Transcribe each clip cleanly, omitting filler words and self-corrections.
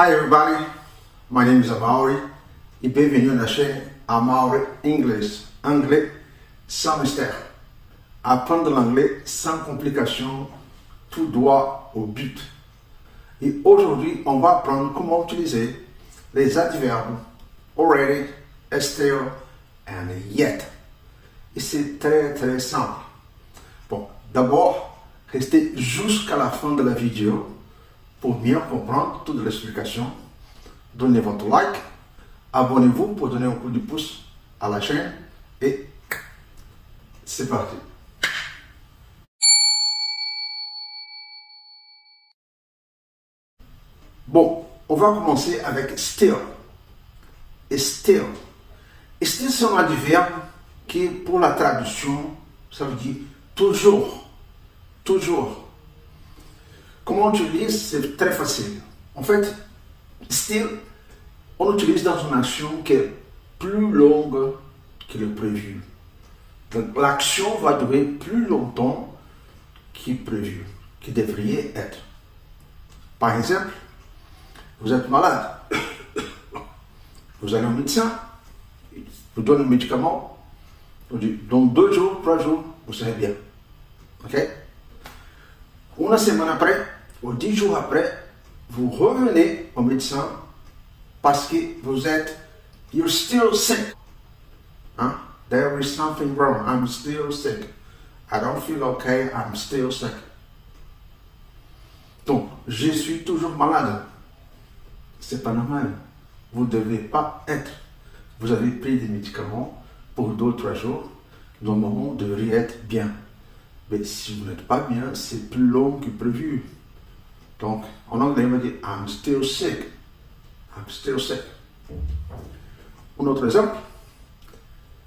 Hi everybody, my name is Amaury et bienvenue à la chaîne Amaury English, anglais sans mystère. Apprendre l'anglais sans complications, tout droit au but. Et aujourd'hui, on va apprendre comment utiliser les adverbes already, still and yet. Et c'est très simple. Bon, d'abord, restez jusqu'à la fin de la vidéo pour bien comprendre toute l'explication. Donnez votre like, abonnez-vous pour donner un coup de pouce à la chaîne et c'est parti. Bon, on va commencer avec still. Et still. Et still, c'est un adverbe qui, pour la traduction, ça veut dire toujours. Toujours. Comment on utilise? C'est très facile. En fait, still, on l'utilise dans une action qui est plus longue que le prévu. Donc, l'action va durer plus longtemps que prévu, qui devrait être. Par exemple, vous êtes malade. Vous allez au médecin, il vous donne un médicament, on dit, dans 2 jours, 3 jours, vous serez bien. Ok? Une semaine après, ou 10 jours après, vous revenez au médecin parce que vous êtes, you're still sick. Hein? There is something wrong. I'm still sick. I don't feel okay. I'm still sick. Donc, je suis toujours malade. C'est pas normal. Vous ne devez pas être. Vous avez pris des médicaments pour 2 ou 3 jours. Normalement, vous devriez être bien. Mais si vous n'êtes pas bien, c'est plus long que prévu. Donc, en anglais, on va dire I'm still sick. I'm still sick. Un autre exemple.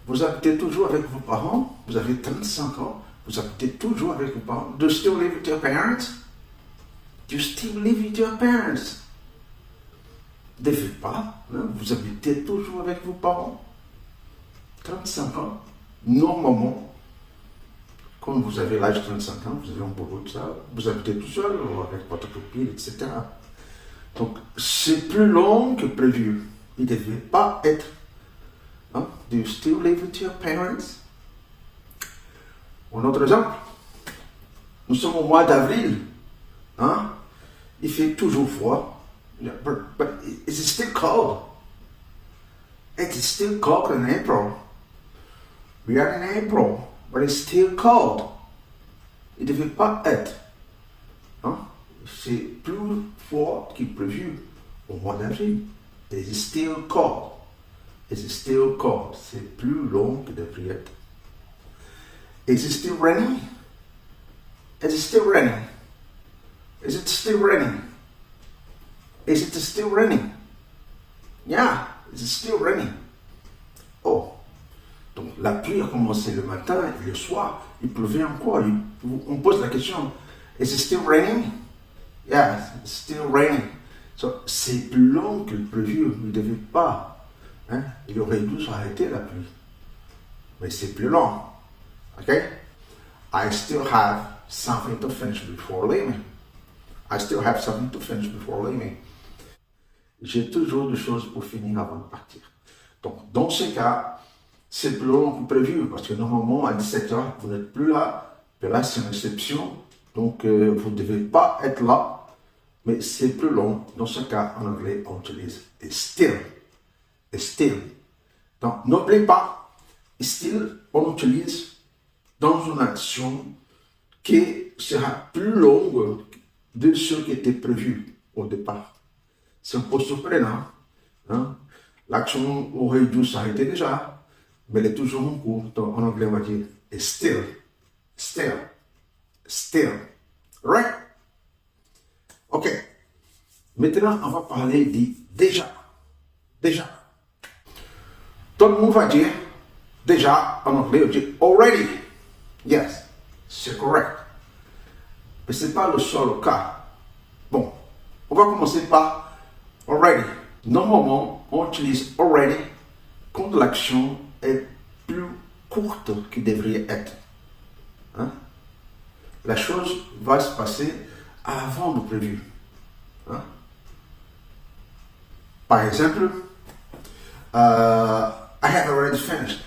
Vous habitez toujours avec vos parents. Vous avez 35 ans. Vous habitez toujours avec vos parents. Do you still live with your parents? Do you still live with your parents? Vous ne devez pas. Hein? Vous habitez toujours avec vos parents. 35 ans. Normalement, quand vous avez l'âge de 35 ans, vous avez un boulot, tout ça, vous habitez tout seul, ou avec votre copine, etc. Donc, c'est plus long que prévu. Il ne devait pas être. Hein? Do you still live with your parents? Un autre exemple. Nous sommes au mois d'avril. Hein? Il fait toujours froid. But is it still cold? It is still cold in April. We are in April. But it's still cold. Il ne devait pas être. Hein? C'est plus fort que prévu au mois d'avril. It is still cold. It is still cold. C'est plus long que devrait être. Is it still raining? Is it still raining? Is it still raining? Is it still raining? Yeah, is it still raining? Oh. Donc la pluie a commencé le matin et le soir, il pleuvait encore. On pose la question, is it still raining? Yeah, it's still raining. So, c'est plus long que le prévu, il ne devait pas. Hein? Il aurait dû s'arrêter la pluie. Mais c'est plus long. Ok? I still have something to finish before leaving. I still have something to finish before leaving. J'ai toujours des choses pour finir avant de partir. Donc, dans ce cas, c'est plus long que prévu, parce que normalement, à 17h, vous n'êtes plus là. Mais là, c'est une exception. Donc, vous ne devez pas être là. Mais c'est plus long. Dans ce cas, en anglais, on utilise still. Still. Donc, n'oubliez pas, still, on utilise dans une action qui sera plus longue de ce qui était prévu au départ. C'est un peu surprenant. Hein? L'action aurait dû s'arrêter déjà. Mais elle est toujours en cours. Donc, en anglais, on va dire still, still, still. Right? Ok. Maintenant, on va parler de déjà. Déjà. Tout le monde va dire déjà en anglais, on dit already. Yes, c'est correct. Mais ce n'est pas le seul cas. Bon, on va commencer par already. Normalement, on utilise already quand l'action est plus courte qu'il devrait être. Hein? La chose va se passer avant le prévu. Hein? Par exemple, I have already finished.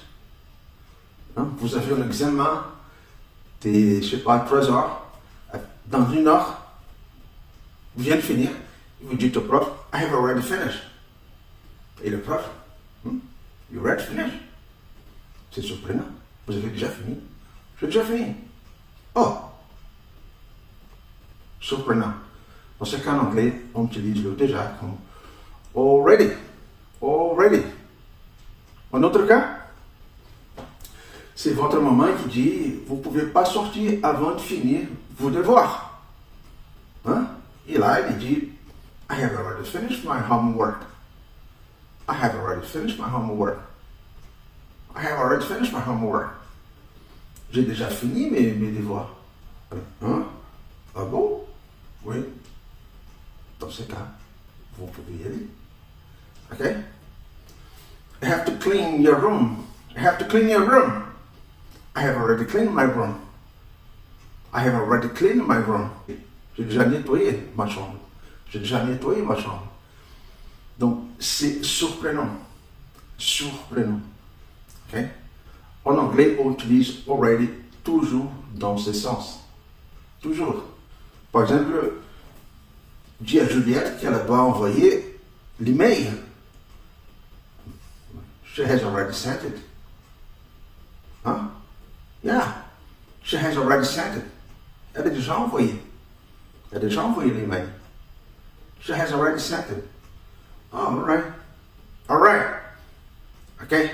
Hein? Vous avez un examen, je sais pas, 3 heures. Dans 1 heure, vous venez de finir. Vous dites au prof, I have already finished. Et le prof, you already finished. C'est surprenant. Vous avez déjà fini. J'ai déjà fini. Oh! Surprenant. Dans ce cas, en anglais, on utilise le déjà comme already. Already. En autre cas, c'est votre maman qui dit, vous ne pouvez pas sortir avant de finir vos devoirs. Hein? Et là, il dit, I have already finished my homework. I have already finished my homework. I have already finished my homework. J'ai déjà fini mes devoirs. Hein? Ah bon? Oui. Dans ce cas, vous pouvez y aller. Okay? I have to clean your room. I have to clean your room. I have already cleaned my room. I have already cleaned my room. J'ai déjà nettoyé ma chambre. J'ai déjà nettoyé ma chambre. Donc, c'est surprenant. Surprenant. Okay? En anglais, on utilise already toujours dans ce sens. Toujours. Par exemple, dis à Juliette qu'elle doit envoyer l'email. She has already sent it. Huh? Yeah. She has already sent it. Elle a déjà envoyé. Elle a déjà envoyé l'email. She has already sent it. Oh, all right. All right. Okay?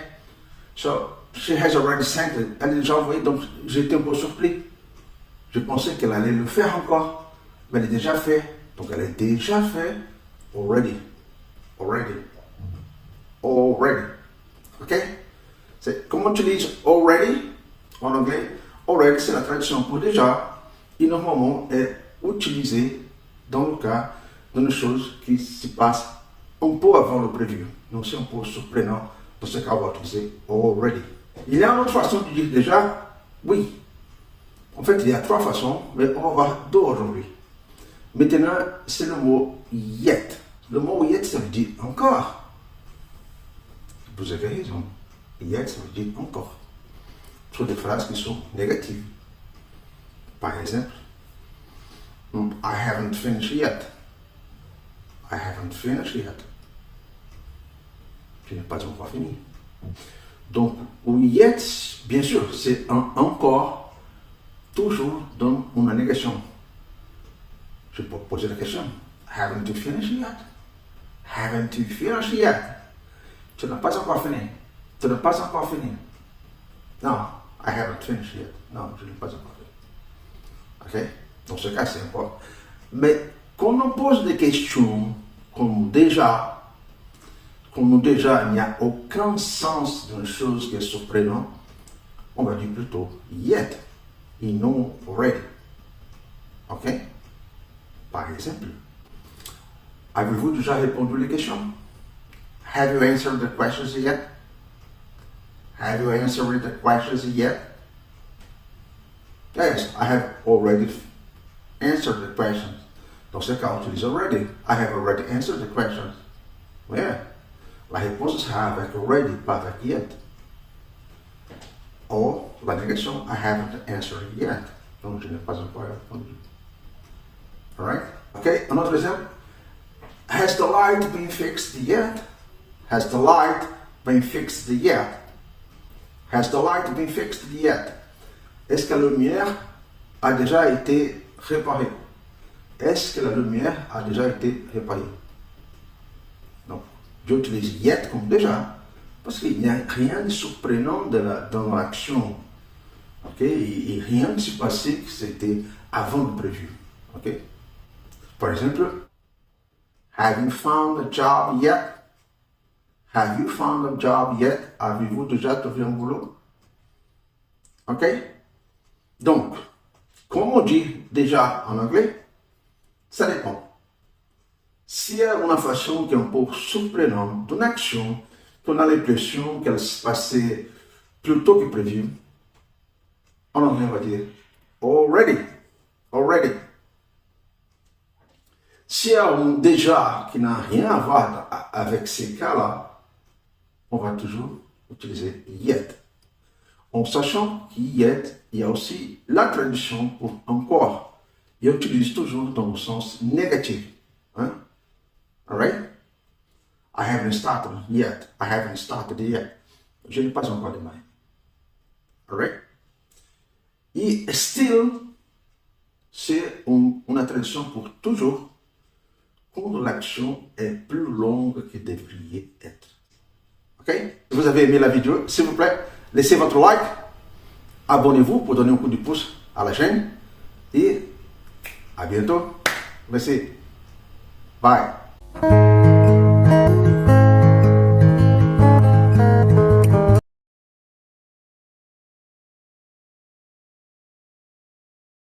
So, she has already sent it. Elle a déjà envoyé, donc j'étais un peu surpris. Je pensais qu'elle allait le faire encore, mais elle est déjà fait. Donc elle est déjà fait. Already. Already. Already. Ok? C'est, comment on utilise already en anglais? Already, c'est la traduction pour déjà. Et normalement est utilisé dans le cas d'une chose qui se passe un peu avant le prévu. Donc c'est un peu surprenant. Dans ce cas, on va utiliser already. Il y a une autre façon de dire déjà? Oui. En fait, il y a 3 façons, mais on va voir 2 aujourd'hui. Maintenant, c'est le mot yet. Le mot yet, ça veut dire encore. Vous avez raison. Yet, ça veut dire encore. Sur des phrases qui sont négatives. Par exemple, I haven't finished yet. I haven't finished yet. Je n'ai pas encore fini. Donc, yet, bien sûr, c'est un encore, toujours dans une négation. Je peux poser la question. Haven't you finished yet? Haven't you finished yet? Tu n'as pas encore fini. Tu n'as pas encore fini. Non, I haven't finished yet. Non, je n'ai pas encore fini. Ok? Dans ce cas, c'est important. Mais quand on pose des questions comme déjà, il n'y a aucun sens d'une chose qui est surprenante, on va dire plutôt yet et non already. Ok? Par exemple, avez-vous déjà répondu les questions? Have you answered the questions yet? Have you answered the questions yet? Yes, I have already answered the questions. Dans ce cas, on utilise already. I have already answered the questions. Yeah. La réponse sera avec already, pas avec yet. Ou la négation, I haven't answered yet. Donc, je n'ai pas encore répondu. Alright? Okay, another example. Has the light been fixed yet? Has the light been fixed yet? Has the light been fixed yet? Est-ce que la lumière a déjà été réparée? Est-ce que la lumière a déjà été réparée? Donc, j'utilise yet comme déjà, parce qu'il n'y a rien de surprenant dans l'action. Okay? Et rien ne s'est passé que c'était avant le prévu. Okay? Par exemple, have you found a job yet? Have you found a job yet? Avez-vous déjà trouvé un boulot? Ok? Donc, comme on dit déjà en anglais, ça dépend. S'il y a une façon qui est un peu surprenante d'une action, qu'on a l'impression qu'elle se passait plus tôt que prévu, en anglais on va dire already. Already. Si y a déjà qui n'a rien à voir avec ces cas-là, on va toujours utiliser yet. En sachant qu'il y a aussi la traduction pour encore. Il utilise toujours dans le sens négatif. Hein? Alright? I haven't started yet. I haven't started yet. Je n'ai pas encore démarré. Alright? Et still, c'est une traduction pour toujours quand l'action est plus longue que devrait être. Ok? Si vous avez aimé la vidéo, s'il vous plaît, laissez votre like, abonnez-vous pour donner un coup de pouce à la chaîne et à bientôt. Merci. Bye.